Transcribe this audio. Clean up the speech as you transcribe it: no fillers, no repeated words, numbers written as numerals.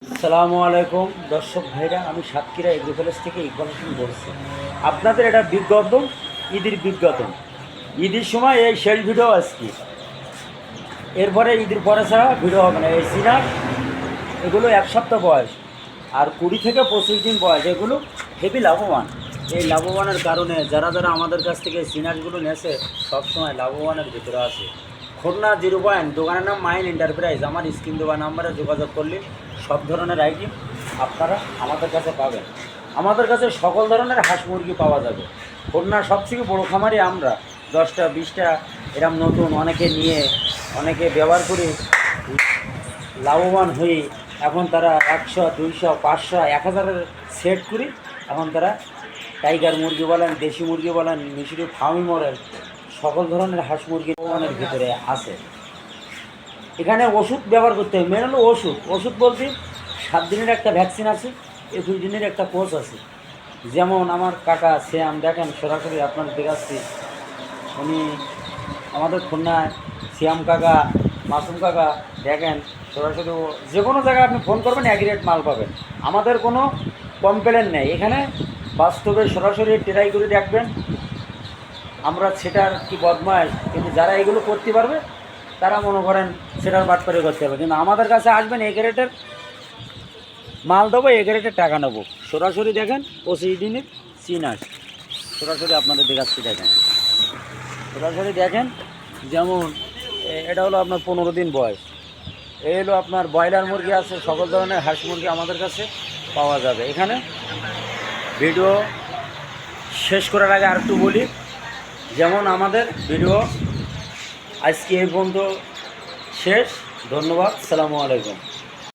আসসালামু আলাইকুম দর্শক ভাইরা, আমি সাতক্ষীরা এগ্রিকলেজ থেকে ইকবাল হোসেন বলছি। আপনাদের এটা বিজ্ঞাপন, ঈদের বিজ্ঞাপন। ঈদের সময় এই শেষ ভিডিও আজকে, এরপরে ঈদের পরে ছাড়া ভিডিও হবে না। এই সিনার এগুলো এক সপ্তাহ বয়স আর 20 থেকে 25 দিন বয়স, এগুলো হেভি লাভবান। এই লাভবানের কারণে যারা যারা আমাদের কাছ থেকে সিনারগুলো নেছে সবসময় লাভবানের ভিতরে আছে। খুলনা 0 দোকানের নাম মাইন এন্টারপ্রাইজ। আমার স্ক্রিন দেওয়া নাম্বারে যোগাযোগ করলে সব ধরনের আইটেম আপনারা আমাদের কাছে পাবেন। আমাদের কাছে সকল ধরনের হাঁস মুরগি পাওয়া যাবে। খুলনার সবথেকে বড়ো খামারি আমরা। 10টা 20টা এরম নতুন অনেকে নিয়ে অনেকে ব্যবহার করে লাভবান হয়ে এখন তারা 100, 200, 500, 1000 সেট করি। এখন তারা টাইগার মুরগি বলেন, দেশি মুরগি বলেন, মিশরি ফার্মি মডেল সকল ধরনের হাঁস মুরগি লাভবানের ভিতরে আছে। এখানে ওষুধ ব্যবহার করতে হবে। মেন হলো ওষুধ বলতে 7 দিনের একটা ভ্যাকসিন আছে, 21 দিনের একটা কোর্স আছে। যেমন আমার কাকা শ্যাম, দেখেন সরাসরি আপনার দেখাচ্ছি, উনি আমাদের খুলনায় শ্যাম কাকা, মাসুম কাকা, দেখেন সরাসরি যে কোনো জায়গায় আপনি ফোন করবেন একই রেট মাল পাবেন। আমাদের কোনো কমপ্লেন নেই এখানে। বাস্তবে সরাসরি ট্রাই করে দেখবেন। আমরা সেটার কি বদমাইশ, কিন্তু যারা এগুলো করতে পারবে তারা মনে করেন সেটার বাটপারি করতে হবে। কিন্তু আমাদের কাছে আসবেন, এক রেটের মাল দেবো, এক রেটের টাকা নেবো। সরাসরি দেখেন 25 দিনের চিনাস সরাসরি আপনাদের দেখাচ্ছি। দেখেন সরাসরি দেখেন, যেমন এটা হলো আপনার 15 দিন বয়স। এই হলো আপনার ব্রয়লার মুরগি আছে, সকল ধরনের হাঁস মুরগি আমাদের কাছে পাওয়া যাবে। এখানে ভিডিও শেষ করার আগে আরেকটু বলি, যেমন আমাদের ভিডিও আজকে এই পর্যন্ত শেষ। ধন্যবাদ, আসসালামু আলাইকুম।